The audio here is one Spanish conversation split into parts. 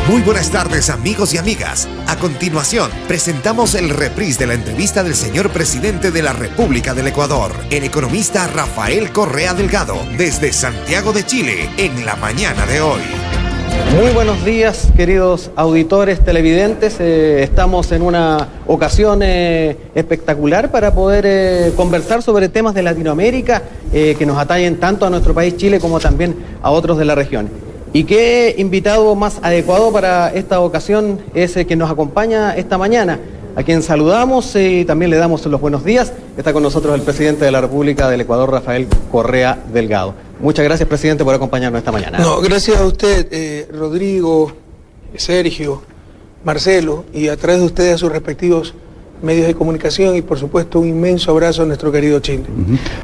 Muy buenas tardes, amigos y amigas. A continuación, presentamos el reprise de la entrevista del señor presidente de la República del Ecuador, el economista Rafael Correa Delgado, desde Santiago de Chile, en la mañana de hoy. Muy buenos días, queridos auditores, televidentes. Estamos en una ocasión espectacular para poder conversar sobre temas de Latinoamérica que nos atañen tanto a nuestro país Chile como también a otros de la región. Y qué invitado más adecuado para esta ocasión es el que nos acompaña esta mañana, a quien saludamos y también le damos los buenos días. Está con nosotros el presidente de la República del Ecuador, Rafael Correa Delgado. Muchas gracias, presidente, por acompañarnos esta mañana. No, gracias a usted, Rodrigo, Sergio, Marcelo, y a través de ustedes a sus respectivos medios de comunicación y por supuesto un inmenso abrazo a nuestro querido Chile.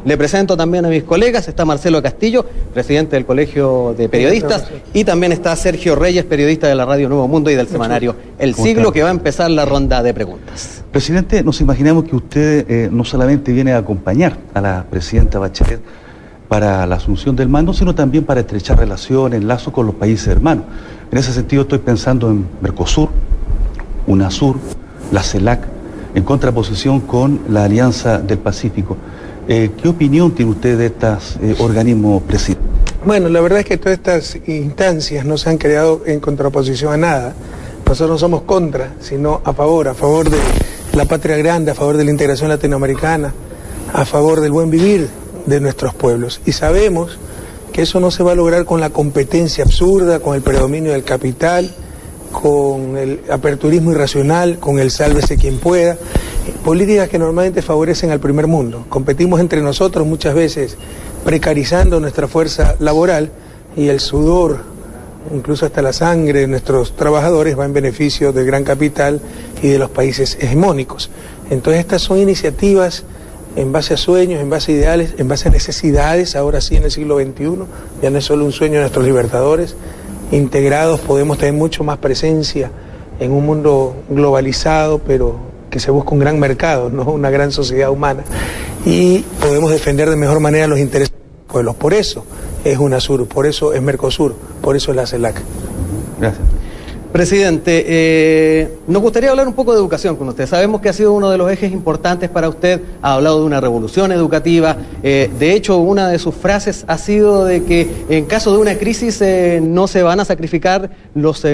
Le presento también a mis colegas, está Marcelo Castillo, presidente del Colegio de Periodistas, y también está Sergio Reyes, periodista de la Radio Nuevo Mundo y del semanario El Siglo, que va a empezar la ronda de preguntas. Presidente, nos imaginamos que usted no solamente viene a acompañar a la presidenta Bachelet para la asunción del mando, sino también para estrechar relaciones, lazos con los países hermanos. En ese sentido estoy pensando en Mercosur, UNASUR, la CELAC, en contraposición con la Alianza del Pacífico. ¿Qué opinión tiene usted de estos organismos, presidente? Bueno, la verdad es que todas estas instancias no se han creado en contraposición a nada. Nosotros no somos contra, sino a favor de la patria grande, a favor de la integración latinoamericana, a favor del buen vivir de nuestros pueblos. Y sabemos que eso no se va a lograr con la competencia absurda, con el predominio del capital, con el aperturismo irracional, con el sálvese quien pueda, políticas que normalmente favorecen al primer mundo. Competimos entre nosotros muchas veces precarizando nuestra fuerza laboral y el sudor, incluso hasta la sangre de nuestros trabajadores va en beneficio del gran capital y de los países hegemónicos. Entonces estas son iniciativas en base a sueños, en base a ideales, en base a necesidades, ahora sí en el siglo XXI, ya no es solo un sueño de nuestros libertadores. Integrados podemos tener mucho más presencia en un mundo globalizado, pero que se busca un gran mercado, no una gran sociedad humana, y podemos defender de mejor manera los intereses de los pueblos. Por eso es UNASUR, por eso es Mercosur, por eso es la CELAC. Gracias. Presidente, nos gustaría hablar un poco de educación con usted. Sabemos que ha sido uno de los ejes importantes para usted. Ha hablado de una revolución educativa. De hecho, una de sus frases ha sido de que en caso de una crisis no se van a sacrificar los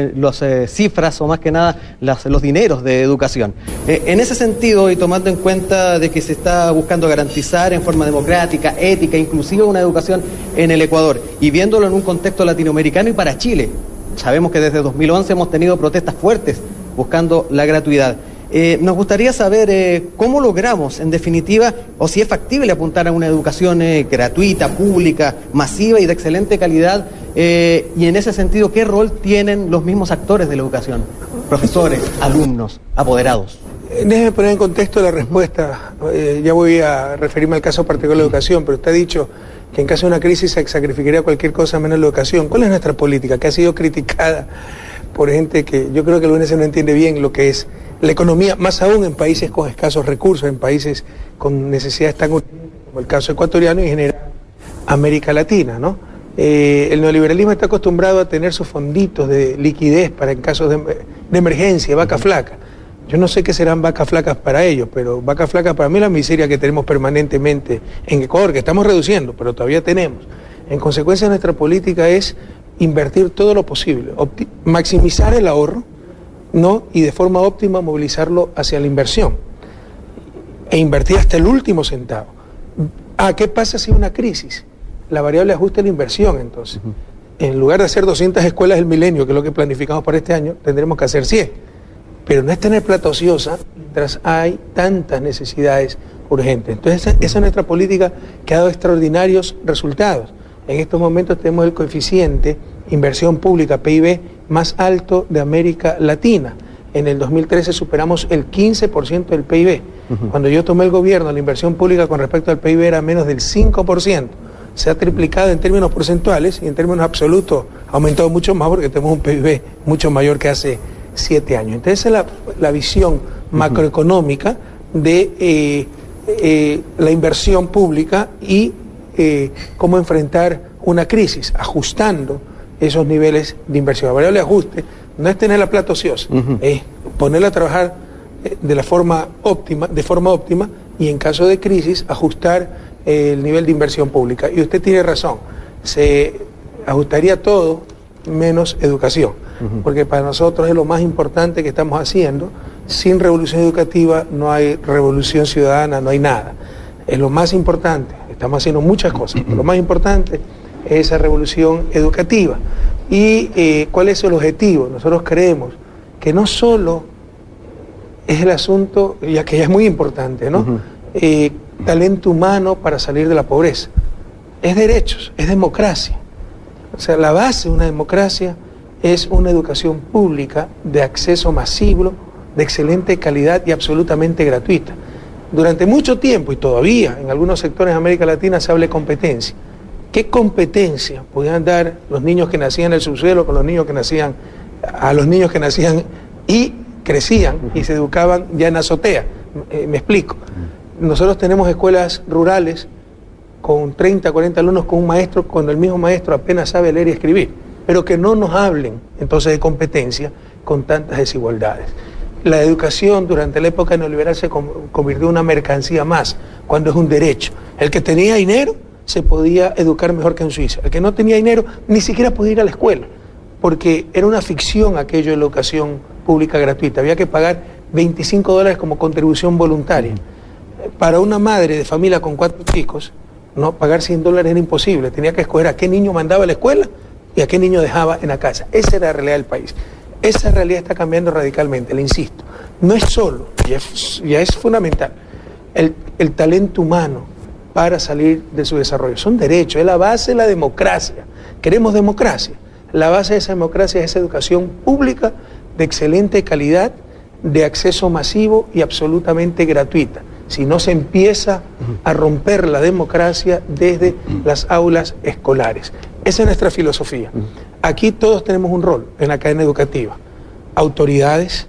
cifras o más que nada los dineros de educación. En ese sentido, y tomando en cuenta de que se está buscando garantizar en forma democrática, ética, inclusiva una educación en el Ecuador, y viéndolo en un contexto latinoamericano y para Chile, sabemos que desde 2011 hemos tenido protestas fuertes buscando la gratuidad. Nos gustaría saber cómo logramos, en definitiva, o si es factible apuntar a una educación gratuita, pública, masiva y de excelente calidad, y en ese sentido, ¿qué rol tienen los mismos actores de la educación? Profesores, alumnos, apoderados. Déjeme poner en contexto la respuesta. Ya voy a referirme al caso particular de la educación, pero usted ha dicho que en caso de una crisis se sacrificaría cualquier cosa menos la educación. ¿Cuál es nuestra política? Que ha sido criticada por gente que yo creo que algunas veces no entiende bien lo que es la economía, más aún en países con escasos recursos, en países con necesidades tan urgentes como el caso ecuatoriano y en general América Latina, ¿no? El neoliberalismo está acostumbrado a tener sus fonditos de liquidez para en casos de emergencia, vaca flaca. Yo no sé qué serán vacas flacas para ellos, pero vacas flacas para mí es la miseria que tenemos permanentemente en Ecuador, que estamos reduciendo, pero todavía tenemos. En consecuencia, nuestra política es invertir todo lo posible, maximizar el ahorro, ¿no? Y de forma óptima movilizarlo hacia la inversión e invertir hasta el último centavo. ¿Qué pasa si hay una crisis? La variable ajuste la inversión, entonces. En lugar de hacer 200 escuelas del milenio, que es lo que planificamos para este año, tendremos que hacer 100. Pero no es tener plata ociosa mientras hay tantas necesidades urgentes. Entonces esa es nuestra política que ha dado extraordinarios resultados. En estos momentos tenemos el coeficiente inversión pública, PIB, más alto de América Latina. En el 2013 superamos el 15% del PIB. Cuando yo tomé el gobierno, la inversión pública con respecto al PIB era menos del 5%. Se ha triplicado en términos porcentuales y en términos absolutos ha aumentado mucho más porque tenemos un PIB mucho mayor que hace 7 años. Entonces esa es la visión macroeconómica de la inversión pública y cómo enfrentar una crisis, ajustando esos niveles de inversión. La variable de ajuste no es tener la plata ociosa, es ponerla a trabajar de forma óptima y en caso de crisis ajustar el nivel de inversión pública. Y usted tiene razón, se ajustaría todo menos educación, porque para nosotros es lo más importante que estamos haciendo. Sin revolución educativa no hay revolución ciudadana, no hay nada. Es lo más importante, estamos haciendo muchas cosas, pero lo más importante es esa revolución educativa. ¿Y cuál es el objetivo? Nosotros creemos que no solo es el asunto, ya que ya es muy importante, ¿no? Talento humano para salir de la pobreza. Es derechos, es democracia. O sea, la base de una democracia es una educación pública de acceso masivo, de excelente calidad y absolutamente gratuita. Durante mucho tiempo, y todavía en algunos sectores de América Latina, se habla de competencia. ¿Qué competencia podían dar los niños que nacían en el subsuelo con los niños que nacían, a los niños que nacían y crecían y se educaban ya en azotea? Me explico. Nosotros tenemos escuelas rurales con 30, 40 alumnos con un maestro, cuando el mismo maestro apenas sabe leer y escribir. Pero que no nos hablen entonces de competencia con tantas desigualdades. La educación durante la época neoliberal se convirtió en una mercancía más, cuando es un derecho. El que tenía dinero se podía educar mejor que en Suiza. El que no tenía dinero ni siquiera podía ir a la escuela, porque era una ficción aquello de la educación pública gratuita. Había que pagar $25 como contribución voluntaria. Para una madre de familia con 4 chicos, no, pagar $100 era imposible. Tenía que escoger a qué niño mandaba a la escuela y a qué niño dejaba en la casa. Esa era la realidad del país. Esa realidad está cambiando radicalmente, le insisto. No es solo, ya es fundamental, el talento humano para salir de su desarrollo. Son derechos, es la base de la democracia. Queremos democracia. La base de esa democracia es educación pública de excelente calidad, de acceso masivo y absolutamente gratuita. Si no se empieza a romper la democracia desde las aulas escolares. Esa es nuestra filosofía. Aquí todos tenemos un rol en la cadena educativa. Autoridades,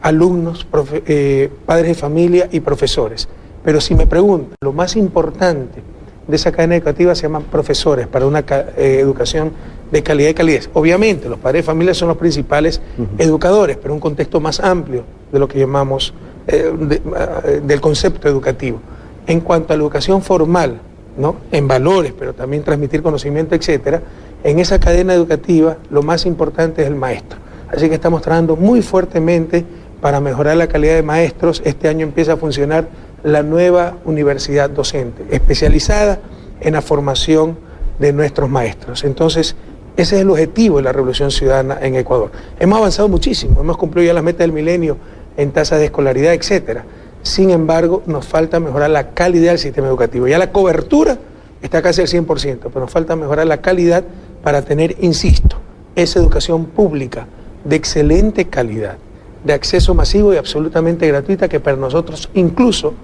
alumnos, padres de familia y profesores. Pero si me preguntan, lo más importante de esa cadena educativa se llaman profesores para una educación de calidad y calidez. Obviamente, los padres de familia son los principales educadores, pero en un contexto más amplio de lo que llamamos del concepto educativo. En cuanto a la educación formal, ¿no? En valores, pero también transmitir conocimiento, etcétera, en esa cadena educativa lo más importante es el maestro. Así que estamos trabajando muy fuertemente para mejorar la calidad de maestros. Este año empieza a funcionar la nueva universidad docente, especializada en la formación de nuestros maestros. Entonces, ese es el objetivo de la Revolución Ciudadana en Ecuador. Hemos avanzado muchísimo, hemos cumplido ya las metas del milenio en tasas de escolaridad, etcétera. Sin embargo, nos falta mejorar la calidad del sistema educativo. Ya la cobertura está casi al 100%, pero nos falta mejorar la calidad para tener, insisto, esa educación pública de excelente calidad, de acceso masivo y absolutamente gratuita, que para nosotros incluso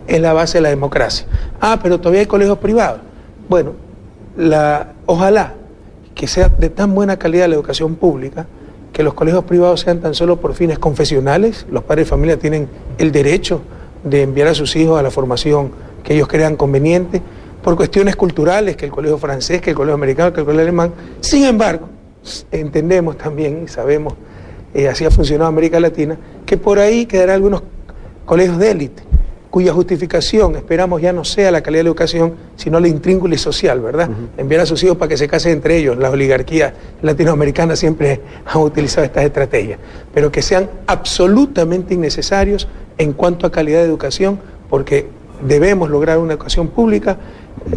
es la base de la democracia. Pero todavía hay colegios privados. Bueno, ojalá que sea de tan buena calidad la educación pública, que los colegios privados sean tan solo por fines confesionales. Los padres de familia tienen el derecho de enviar a sus hijos a la formación que ellos crean conveniente, por cuestiones culturales, que el colegio francés, que el colegio americano, que el colegio alemán. Sin embargo, entendemos también y sabemos, así ha funcionado América Latina, que por ahí quedarán algunos colegios de élite, cuya justificación esperamos ya no sea la calidad de la educación, sino la intríngulis social, ¿verdad? Enviar a sus hijos para que se casen entre ellos. Las oligarquías latinoamericanas siempre han utilizado estas estrategias, pero que sean absolutamente innecesarios en cuanto a calidad de educación, porque debemos lograr una educación pública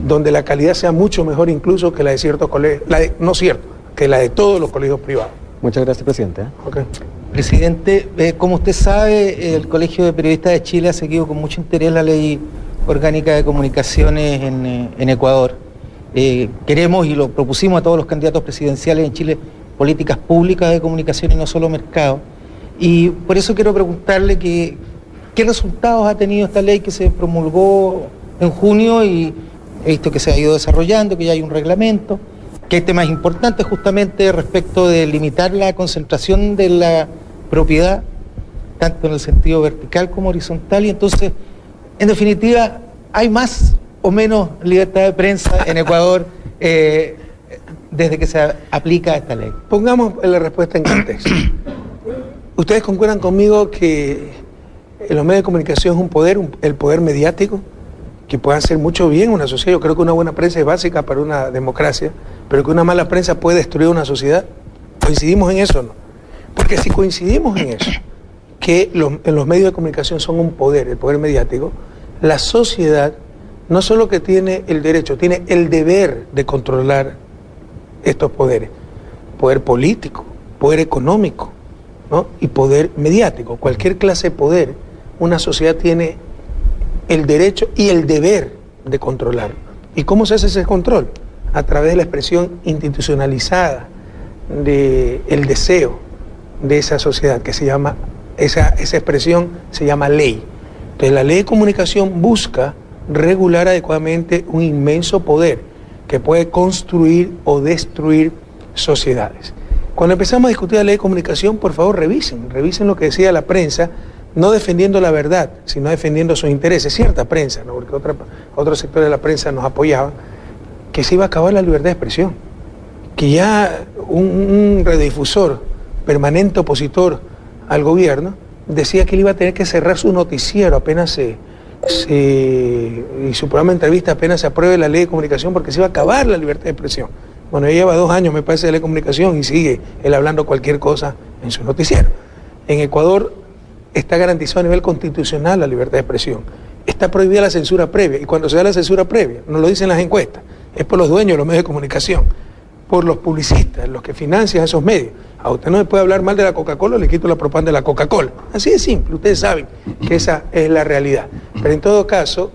donde la calidad sea mucho mejor incluso que la de ciertos colegios, que la de todos los colegios privados. Muchas gracias, presidente. Okay. Presidente, como usted sabe, el Colegio de Periodistas de Chile ha seguido con mucho interés la Ley Orgánica de Comunicaciones en Ecuador. Queremos, y lo propusimos a todos los candidatos presidenciales en Chile, políticas públicas de comunicación y no solo mercado. Y por eso quiero preguntarle qué resultados ha tenido esta ley que se promulgó en junio, y he visto que se ha ido desarrollando, que ya hay un reglamento, que hay temas importantes justamente respecto de limitar la concentración de la propiedad, tanto en el sentido vertical como horizontal, y entonces, en definitiva, ¿hay más o menos libertad de prensa en Ecuador? desde que se aplica esta ley? Pongamos la respuesta en contexto. ¿Ustedes concuerdan conmigo que los medios de comunicación es un poder, el poder mediático, que puede hacer mucho bien a una sociedad? Yo creo que una buena prensa es básica para una democracia, pero que una mala prensa puede destruir una sociedad. ¿Coincidimos en eso o no? Porque si coincidimos en eso, que los medios de comunicación son un poder, el poder mediático, la sociedad no solo que tiene el derecho, tiene el deber de controlar estos poderes. Poder político, poder económico, ¿no? Y poder mediático. Cualquier clase de poder, una sociedad tiene el derecho y el deber de controlar. ¿Y cómo se hace ese control? A través de la expresión institucionalizada del deseo de esa sociedad, que se llama, esa expresión se llama ley. Entonces la ley de comunicación busca regular adecuadamente un inmenso poder que puede construir o destruir sociedades. Cuando empezamos a discutir la ley de comunicación, por favor revisen lo que decía la prensa, no defendiendo la verdad, sino defendiendo sus intereses. Cierta prensa, ¿no? Porque otros sectores de la prensa nos apoyaban, que se iba a acabar la libertad de expresión, que ya un radiodifusor permanente opositor al gobierno decía que él iba a tener que cerrar su noticiero apenas y su programa de entrevista apenas se apruebe la ley de comunicación, porque se iba a acabar la libertad de expresión. Bueno, ya lleva 2 años, me parece, de ley de comunicación y sigue él hablando cualquier cosa en su noticiero. En Ecuador está garantizado a nivel constitucional la libertad de expresión. Está prohibida la censura previa, y cuando se da la censura previa, nos lo dicen las encuestas, es por los dueños de los medios de comunicación, por los publicistas, los que financian esos medios. A usted no me puede hablar mal de la Coca-Cola, le quito la propaganda de la Coca-Cola. Así de simple, ustedes saben que esa es la realidad. Pero en todo caso,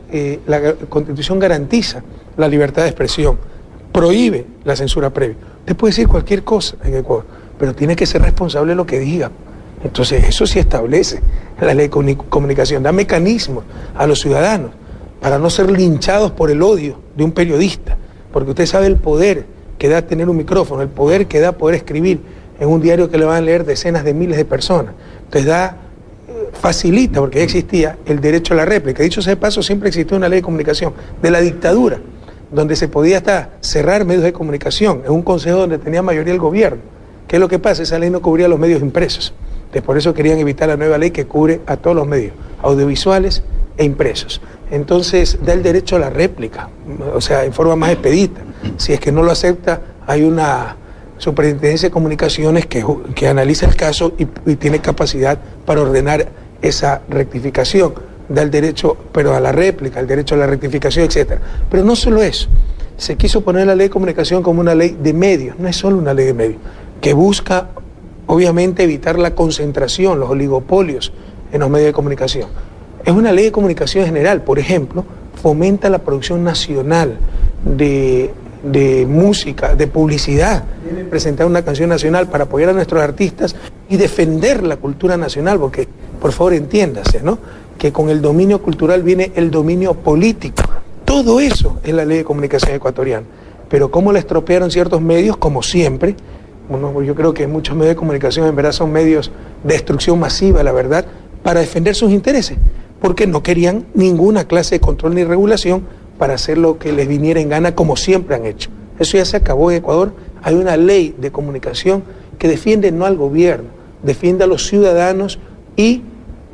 la Constitución garantiza la libertad de expresión, prohíbe la censura previa. Usted puede decir cualquier cosa en Ecuador, pero tiene que ser responsable de lo que diga. Entonces eso sí establece la ley de comunicación, da mecanismos a los ciudadanos para no ser linchados por el odio de un periodista, porque usted sabe el poder que da tener un micrófono, el poder que da poder escribir en un diario que le van a leer decenas de miles de personas. Entonces facilita, porque ya existía el derecho a la réplica. Dicho sea de paso, siempre existió una ley de comunicación de la dictadura, donde se podía hasta cerrar medios de comunicación, en un consejo donde tenía mayoría el gobierno. ¿Qué es lo que pasa? Esa ley no cubría los medios impresos. Entonces, por eso querían evitar la nueva ley que cubre a todos los medios, audiovisuales e impresos. Entonces, da el derecho a la réplica, o sea, en forma más expedita. Si es que no lo acepta, hay una superintendencia de comunicaciones que analiza el caso y tiene capacidad para ordenar esa rectificación. Da el derecho, pero a la réplica, el derecho a la rectificación, etc. Pero no solo eso, se quiso poner la ley de comunicación como una ley de medios, no es solo una ley de medios, que busca obviamente evitar la concentración, los oligopolios en los medios de comunicación. Es una ley de comunicación general, por ejemplo, fomenta la producción nacional de música, de publicidad, presentar una canción nacional para apoyar a nuestros artistas y defender la cultura nacional, porque, por favor, entiéndase, ¿no?, que con el dominio cultural viene el dominio político. Todo eso es la ley de comunicación ecuatoriana. Pero cómo la estropearon ciertos medios, como siempre. Bueno, yo creo que muchos medios de comunicación en verdad son medios de destrucción masiva, la verdad, para defender sus intereses, porque no querían ninguna clase de control ni regulación para hacer lo que les viniera en gana, como siempre han hecho. Eso ya se acabó en Ecuador. Hay una ley de comunicación que defiende no al gobierno, defiende a los ciudadanos y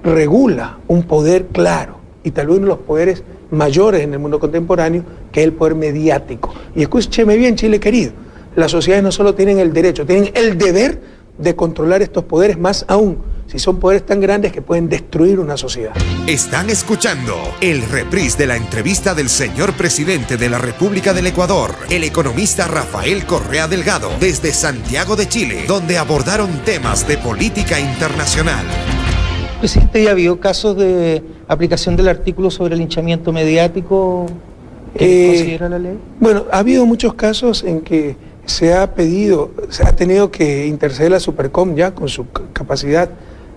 regula un poder claro, y tal vez uno de los poderes mayores en el mundo contemporáneo, que es el poder mediático. Y escúcheme bien, Chile querido, las sociedades no solo tienen el derecho, tienen el deber de controlar estos poderes, más aún si son poderes tan grandes que pueden destruir una sociedad. Están escuchando el reprise de la entrevista del señor presidente de la República del Ecuador, el economista Rafael Correa Delgado, desde Santiago de Chile, donde abordaron temas de política internacional. Presidente, ¿ya ha habido casos de aplicación del artículo sobre el linchamiento mediático que considera la ley? Bueno, ha habido muchos casos en que se ha tenido que interceder la Supercom ya con su capacidad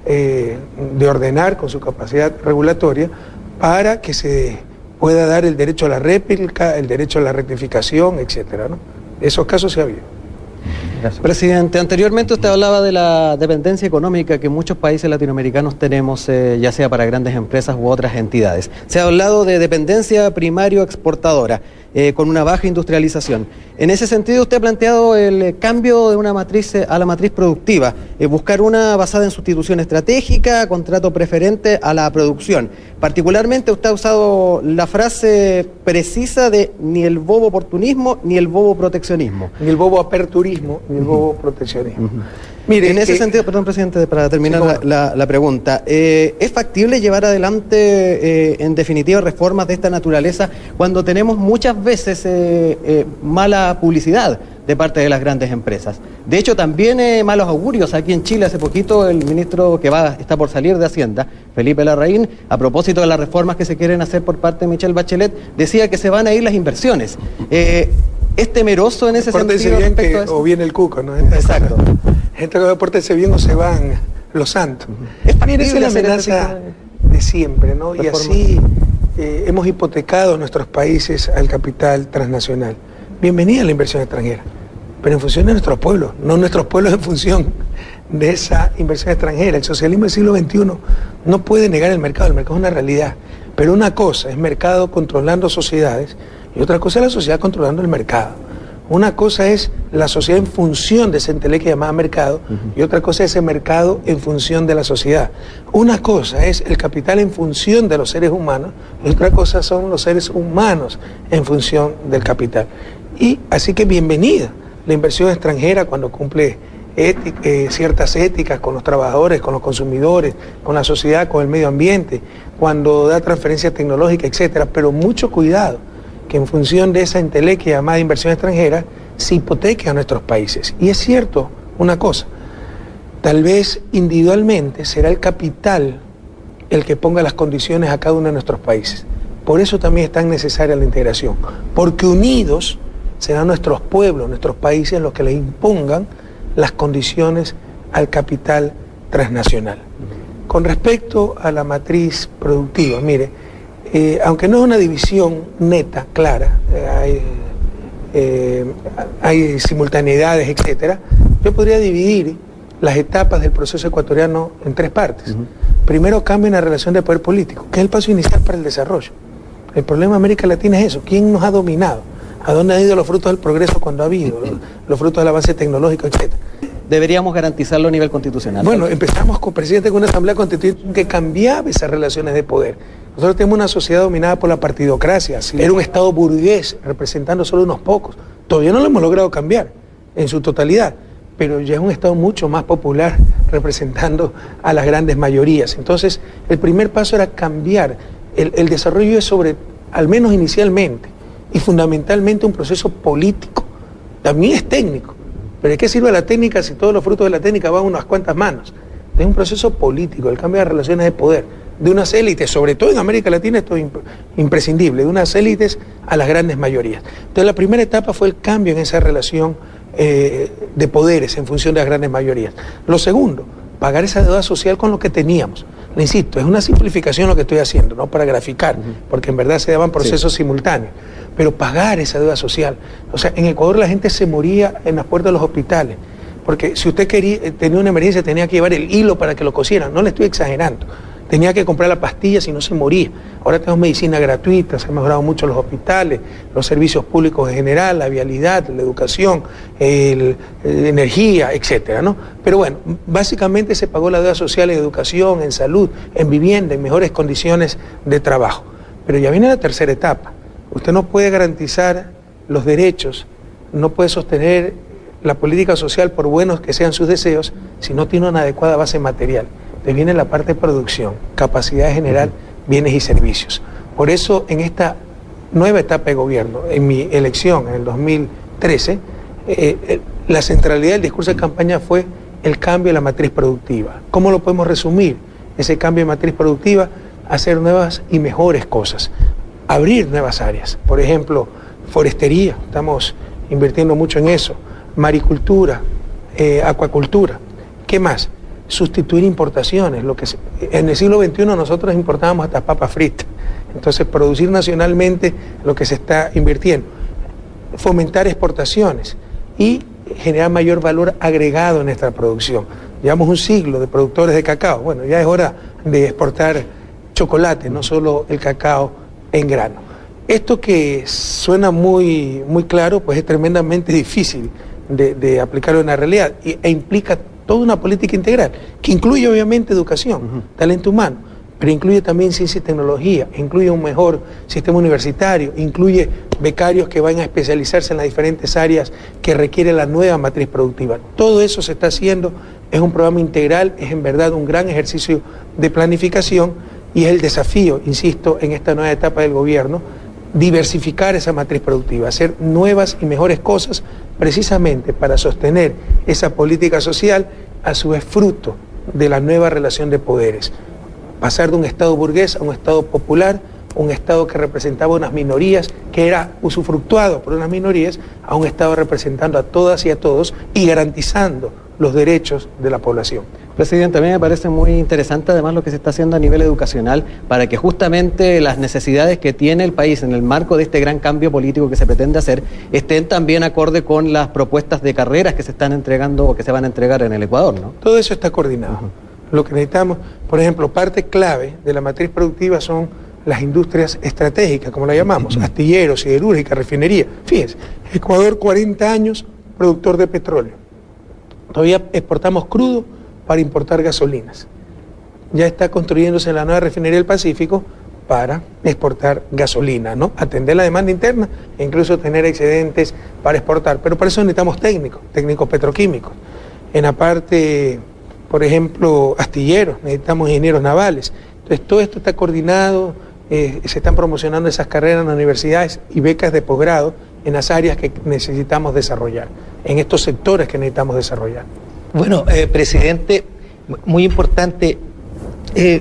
de ordenar, con su capacidad regulatoria, para que se pueda dar el derecho a la réplica, el derecho a la rectificación, etcétera, ¿no? Esos casos se ha habido. Gracias. Presidente, anteriormente usted hablaba de la dependencia económica que muchos países latinoamericanos tenemos, ya sea para grandes empresas u otras entidades. Se ha hablado de dependencia primario-exportadora, con una baja industrialización. En ese sentido, usted ha planteado el cambio de una matriz a la matriz productiva, buscar una basada en sustitución estratégica, contrato preferente a la producción. Particularmente usted ha usado la frase precisa de ni el bobo oportunismo ni el bobo proteccionismo. Ni el bobo aperturismo, ni el bobo proteccionismo. Mire, en ese sentido, perdón, presidente, para terminar sí, la pregunta, ¿es factible llevar adelante, en definitiva, reformas de esta naturaleza cuando tenemos muchas veces mala publicidad de parte de las grandes empresas? De hecho, también malos augurios. Aquí en Chile, hace poquito, el ministro que está por salir de Hacienda, Felipe Larraín, a propósito de las reformas que se quieren hacer por parte de Michelle Bachelet, decía que se van a ir las inversiones. ¿Es temeroso en ese sentido bien respecto a eso? O viene el cuco, ¿no? Exacto. Gente que pórtense bien o se van los santos. Mira, esa es la amenaza de siempre, ¿no? Y así hemos hipotecado nuestros países al capital transnacional. Bienvenida a la inversión extranjera, pero en función de nuestros pueblos, no nuestros pueblos en función de esa inversión extranjera. El socialismo del siglo XXI no puede negar el mercado es una realidad. Pero una cosa es mercado controlando sociedades y otra cosa es la sociedad controlando el mercado. Una cosa es la sociedad en función de ese entelequia llamada mercado y otra cosa es ese mercado en función de la sociedad. Una cosa es el capital en función de los seres humanos y otra cosa son los seres humanos en función del capital. Y así que bienvenida la inversión extranjera cuando cumple ciertas éticas con los trabajadores, con los consumidores, con la sociedad, con el medio ambiente, cuando da transferencia tecnológica, etcétera. Pero mucho cuidado, que en función de esa entelequia llamada inversión extranjera se hipoteque a nuestros países. Y es cierto una cosa, tal vez individualmente será el capital el que ponga las condiciones a cada uno de nuestros países. Por eso también es tan necesaria la integración, porque unidos serán nuestros pueblos, nuestros países los que les impongan las condiciones al capital transnacional. Con respecto a la matriz productiva, mire, aunque no es una división neta, clara, hay simultaneidades, etcétera, yo podría dividir las etapas del proceso ecuatoriano en tres partes. Primero, cambio en la relación de poder político, que es el paso inicial para el desarrollo. El problema de América Latina es eso, ¿quién nos ha dominado? ¿A dónde han ido los frutos del progreso cuando ha habido? Los frutos del avance tecnológico, etcétera. Deberíamos garantizarlo a nivel constitucional. Bueno, empezamos con presidente con una asamblea constituyente que cambiaba esas relaciones de poder. Nosotros tenemos una sociedad dominada por la partidocracia. Era un estado burgués representando solo unos pocos. Todavía no lo hemos logrado cambiar en su totalidad, pero ya es un estado mucho más popular representando a las grandes mayorías. Entonces, el primer paso era cambiar. El desarrollo es sobre, al menos inicialmente, y fundamentalmente un proceso político. También es técnico. Pero ¿de qué sirve la técnica si todos los frutos de la técnica van a unas cuantas manos? Es un proceso político, el cambio de relaciones de poder, de unas élites, sobre todo en América Latina esto es imprescindible, de unas élites a las grandes mayorías. Entonces la primera etapa fue el cambio en esa relación de poderes en función de las grandes mayorías. Lo segundo, pagar esa deuda social con lo que teníamos. Le insisto, es una simplificación lo que estoy haciendo, no para graficar, porque en verdad se daban procesos simultáneos, pero pagar esa deuda social. O sea, en Ecuador la gente se moría en las puertas de los hospitales, porque si usted tenía una emergencia tenía que llevar el hilo para que lo cosieran, no le estoy exagerando. Tenía que comprar la pastilla si no se moría. Ahora tenemos medicina gratuita, se han mejorado mucho los hospitales, los servicios públicos en general, la vialidad, la educación, energía, etcétera, ¿no? Pero bueno, básicamente se pagó la deuda social en educación, en salud, en vivienda, en mejores condiciones de trabajo. Pero ya viene la tercera etapa. Usted no puede garantizar los derechos, no puede sostener la política social por buenos que sean sus deseos si no tiene una adecuada base material. Entonces viene la parte de producción, capacidad de generar bienes y servicios. Por eso, en esta nueva etapa de gobierno, en mi elección en el 2013, la centralidad del discurso de campaña fue el cambio de la matriz productiva. ¿Cómo lo podemos resumir? Ese cambio de matriz productiva, hacer nuevas y mejores cosas, abrir nuevas áreas. Por ejemplo, forestería, estamos invirtiendo mucho en eso, maricultura, acuacultura. ¿Qué más? Sustituir importaciones. En el siglo XXI nosotros importábamos hasta papas fritas. Entonces, producir nacionalmente lo que se está invirtiendo. Fomentar exportaciones y generar mayor valor agregado en nuestra producción. Llevamos un siglo de productores de cacao. Bueno, ya es hora de exportar chocolate, no solo el cacao en grano. Esto que suena muy claro, pues es tremendamente difícil de aplicarlo en la realidad e implica toda una política integral, que incluye obviamente educación, talento humano, pero incluye también ciencia y tecnología, incluye un mejor sistema universitario, incluye becarios que van a especializarse en las diferentes áreas que requiere la nueva matriz productiva. Todo eso se está haciendo, es un programa integral, es en verdad un gran ejercicio de planificación y es el desafío, insisto, en esta nueva etapa del gobierno, diversificar esa matriz productiva, hacer nuevas y mejores cosas precisamente para sostener esa política social, a su vez fruto de la nueva relación de poderes. Pasar de un Estado burgués a un Estado popular, un Estado que representaba unas minorías, que era usufructuado por unas minorías, a un Estado representando a todas y a todos y garantizando los derechos de la población. Presidente, a mí me parece muy interesante además lo que se está haciendo a nivel educacional para que justamente las necesidades que tiene el país en el marco de este gran cambio político que se pretende hacer estén también acorde con las propuestas de carreras que se están entregando o que se van a entregar en el Ecuador, ¿no? Todo eso está coordinado. Lo que necesitamos, por ejemplo, parte clave de la matriz productiva son las industrias estratégicas, como la llamamos, astilleros, siderúrgica, refinería. Fíjense, Ecuador 40 años productor de petróleo. Todavía exportamos crudo para importar gasolinas. Ya está construyéndose la nueva refinería del Pacífico para exportar gasolina, ¿no? Atender la demanda interna e incluso tener excedentes para exportar. Pero para eso necesitamos técnicos petroquímicos. En la parte, por ejemplo, astilleros, necesitamos ingenieros navales. Entonces todo esto está coordinado, se están promocionando esas carreras en las universidades y becas de posgrado en las áreas que necesitamos desarrollar, en estos sectores que necesitamos desarrollar. Bueno, presidente, muy importante,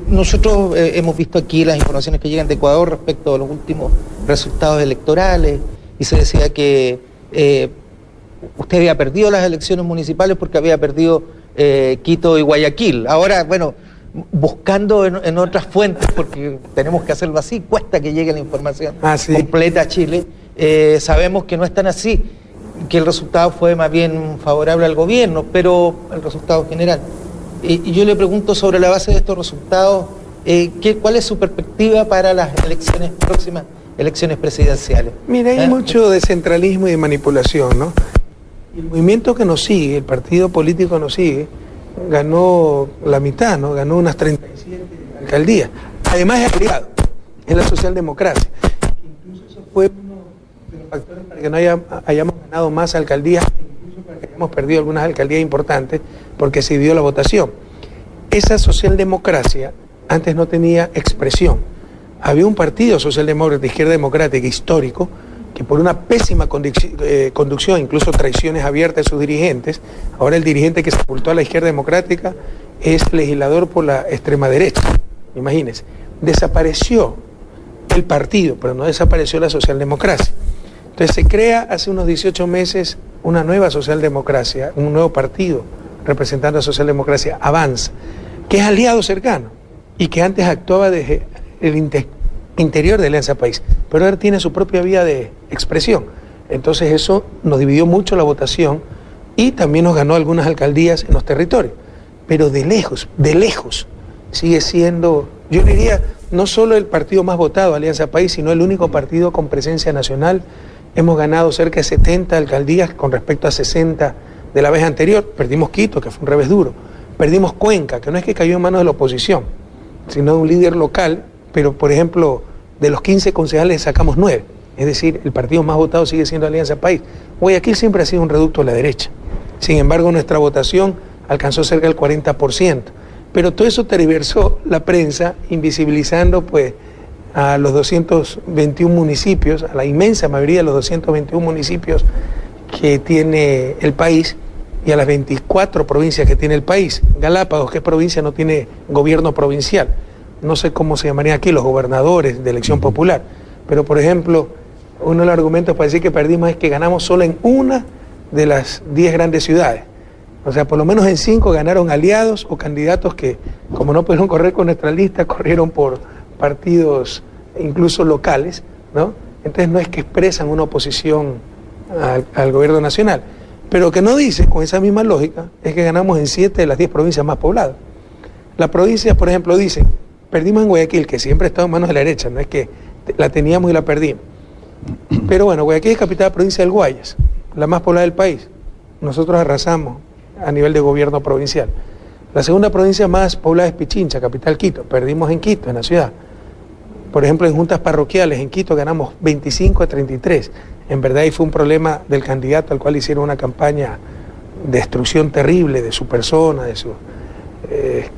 nosotros hemos visto aquí las informaciones que llegan de Ecuador respecto a los últimos resultados electorales y se decía que usted había perdido las elecciones municipales porque había perdido Quito y Guayaquil. Ahora, bueno, buscando en otras fuentes, porque tenemos que hacerlo así, cuesta que llegue la información completa a Chile, sabemos que no es tan así, que el resultado fue más bien favorable al gobierno, pero el resultado general. Y yo le pregunto sobre la base de estos resultados, ¿cuál es su perspectiva para las próximas elecciones presidenciales? Mira, hay mucho de centralismo y de manipulación, ¿no? El movimiento que nos sigue, el partido político que nos sigue, ganó la mitad, ¿no? Ganó unas 37 alcaldías. Además es aliado, es la socialdemocracia. Incluso eso fue uno de los factores para que no hayamos ganado más alcaldías, incluso para que hayamos perdido algunas alcaldías importantes, porque se dividió la votación. Esa socialdemocracia antes no tenía expresión. Había un partido socialdemócrata, izquierda democrática, histórico, que por una pésima conducción, incluso traiciones abiertas de sus dirigentes, ahora el dirigente que sepultó a la izquierda democrática es legislador por la extrema derecha. Imagínense, desapareció el partido, pero no desapareció la socialdemocracia. Entonces se crea hace unos 18 meses una nueva socialdemocracia, un nuevo partido representando a la socialdemocracia, Avanza, que es aliado cercano y que antes actuaba desde el interior de Alianza País, pero ahora tiene su propia vía de expresión. Entonces eso nos dividió mucho la votación y también nos ganó algunas alcaldías en los territorios. Pero de lejos sigue siendo, yo diría, no solo el partido más votado, Alianza País, sino el único partido con presencia nacional. Hemos ganado cerca de 70 alcaldías con respecto a 60 de la vez anterior. Perdimos Quito, que fue un revés duro. Perdimos Cuenca, que no es que cayó en manos de la oposición, sino de un líder local, pero por ejemplo, de los 15 concejales sacamos 9. Es decir, el partido más votado sigue siendo Alianza País. Guayaquil siempre ha sido un reducto a la derecha. Sin embargo, nuestra votación alcanzó cerca del 40%. Pero todo eso tergiversó la prensa, invisibilizando pues a los 221 municipios, a la inmensa mayoría de los 221 municipios que tiene el país y a las 24 provincias que tiene el país. Galápagos, que es provincia, no tiene gobierno provincial. No sé cómo se llamarían aquí los gobernadores de elección popular. Pero, por ejemplo, uno de los argumentos para decir que perdimos es que ganamos solo en una de las 10 grandes ciudades. O sea, por lo menos en 5 ganaron aliados o candidatos que, como no pudieron correr con nuestra lista, corrieron por partidos incluso locales, ¿no? Entonces no es que expresan una oposición al gobierno nacional. Pero lo que no dice, con esa misma lógica, es que ganamos en 7 de las 10 provincias más pobladas. Las provincias, por ejemplo, dicen, perdimos en Guayaquil, que siempre ha estado en manos de la derecha, no es que la teníamos y la perdimos. Pero bueno, Guayaquil es capital de la provincia del Guayas, la más poblada del país. Nosotros arrasamos a nivel de gobierno provincial. La segunda provincia más poblada es Pichincha, capital Quito. Perdimos en Quito, en la ciudad. Por ejemplo, en juntas parroquiales en Quito ganamos 25 a 33. En verdad ahí fue un problema del candidato al cual hicieron una campaña de destrucción terrible de su persona, de sus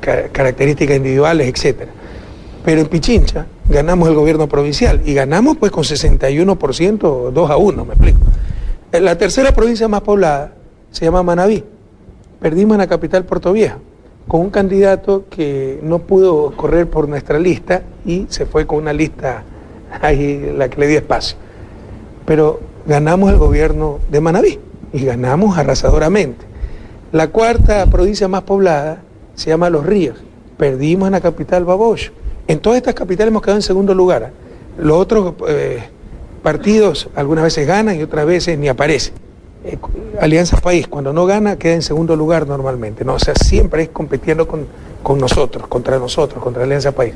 características individuales, etc. Pero en Pichincha ganamos el gobierno provincial y ganamos pues con 61%, 2-1, me explico. La tercera provincia más poblada se llama Manabí. Perdimos en la capital Puerto Viejo con un candidato que no pudo correr por nuestra lista y se fue con una lista ahí la que le dio espacio. Pero ganamos el gobierno de Manabí y ganamos arrasadoramente. La cuarta provincia más poblada se llama Los Ríos. Perdimos en la capital Baboyo. En todas estas capitales hemos quedado en segundo lugar. Los otros partidos algunas veces ganan y otras veces ni aparecen. Alianza País, cuando no gana, queda en segundo lugar normalmente, ¿no? O sea, siempre es compitiendo con nosotros, contra Alianza País.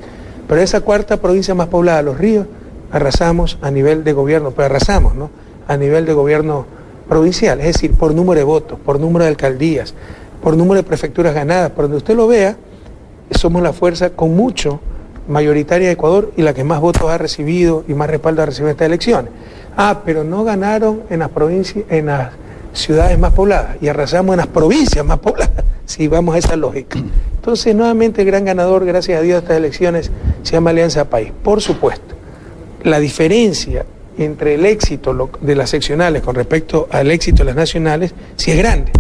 Pero esa cuarta provincia más poblada, Los Ríos, arrasamos a nivel de gobierno, pero arrasamos, ¿no? A nivel de gobierno provincial, es decir, por número de votos, por número de alcaldías, por número de prefecturas ganadas, por donde usted lo vea, somos la fuerza con mucho mayoritaria de Ecuador y la que más votos ha recibido y más respaldo ha recibido en estas elecciones. Pero no ganaron en las provincias, en las ciudades más pobladas y arrasamos en las provincias más pobladas, si vamos a esa lógica. Entonces, nuevamente el gran ganador, gracias a Dios, de estas elecciones se llama Alianza País. Por supuesto, la diferencia entre el éxito de las seccionales con respecto al éxito de las nacionales, sí es grande.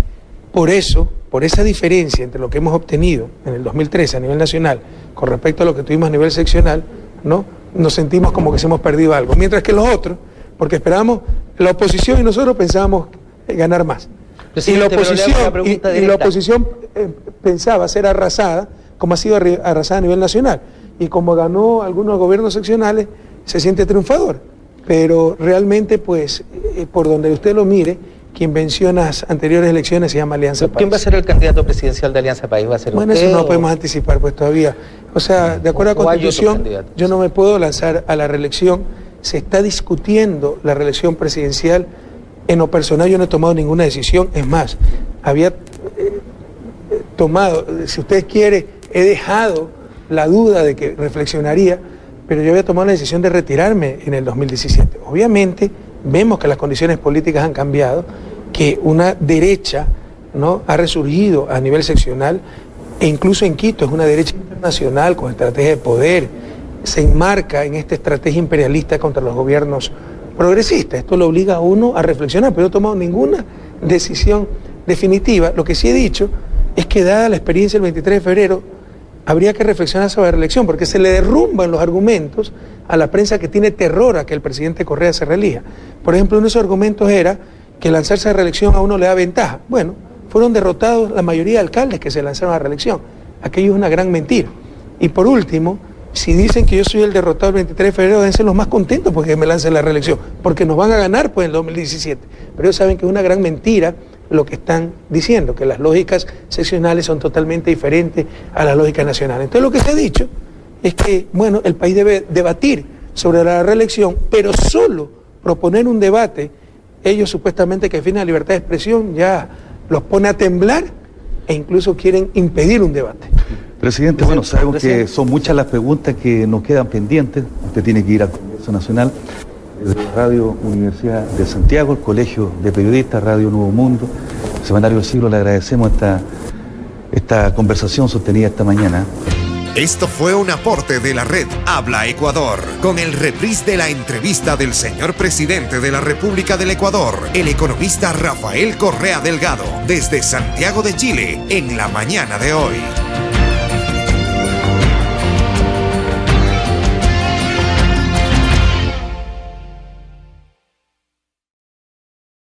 Por eso, por esa diferencia entre lo que hemos obtenido en el 2013 a nivel nacional con respecto a lo que tuvimos a nivel seccional, ¿no? Nos sentimos como que se hemos perdido algo. Mientras que los otros, porque esperamos, la oposición y nosotros pensábamos ganar más. Y la oposición pensaba ser arrasada, como ha sido arrasada a nivel nacional. Y como ganó algunos gobiernos seccionales, se siente triunfador. Pero realmente, pues, por donde usted lo mire, quien venció en las anteriores elecciones se llama Alianza País. ¿Quién va a ser el candidato presidencial de Alianza País? ¿Va a ser bueno, usted, eso no lo podemos anticipar pues todavía. O sea, de acuerdo a la Constitución, yo no me puedo lanzar a la reelección. Se está discutiendo la reelección presidencial. En lo personal yo no he tomado ninguna decisión. Es más, había tomado, si usted quiere, he dejado la duda de que reflexionaría, pero yo había tomado la decisión de retirarme en el 2017. Obviamente vemos que las condiciones políticas han cambiado, que una derecha, ¿no?, ha resurgido a nivel seccional, e incluso en Quito es una derecha internacional con estrategia de poder, se enmarca en esta estrategia imperialista contra los gobiernos progresistas. Esto lo obliga a uno a reflexionar, pero no he tomado ninguna decisión definitiva. Lo que sí he dicho es que, dada la experiencia del 23 de febrero, habría que reflexionar sobre la reelección, porque se le derrumban los argumentos a la prensa que tiene terror a que el presidente Correa se reelija. Por ejemplo, uno de esos argumentos era que lanzarse a reelección a uno le da ventaja. Bueno, fueron derrotados la mayoría de alcaldes que se lanzaron a reelección. Aquello es una gran mentira. Y por último, si dicen que yo soy el derrotado el 23 de febrero, deben ser los más contentos porque me lancen la reelección, porque nos van a ganar pues en el 2017. Pero ellos saben que es una gran mentira lo que están diciendo, que las lógicas seccionales son totalmente diferentes a las lógicas nacionales. Entonces lo que se ha dicho es que, bueno, el país debe debatir sobre la reelección, pero solo proponer un debate, ellos supuestamente que defienden la libertad de expresión, ya los pone a temblar e incluso quieren impedir un debate. Presidente, bueno, sabemos que son muchas las preguntas que nos quedan pendientes. Usted tiene que ir al Congreso Nacional, de Radio Universidad de Santiago, el Colegio de Periodistas, Radio Nuevo Mundo, Semanario del Siglo. Le agradecemos esta conversación sostenida esta mañana. Esto fue un aporte de la red Habla Ecuador, con el reprise de la entrevista del señor presidente de la República del Ecuador, el economista Rafael Correa Delgado, desde Santiago de Chile, en la mañana de hoy.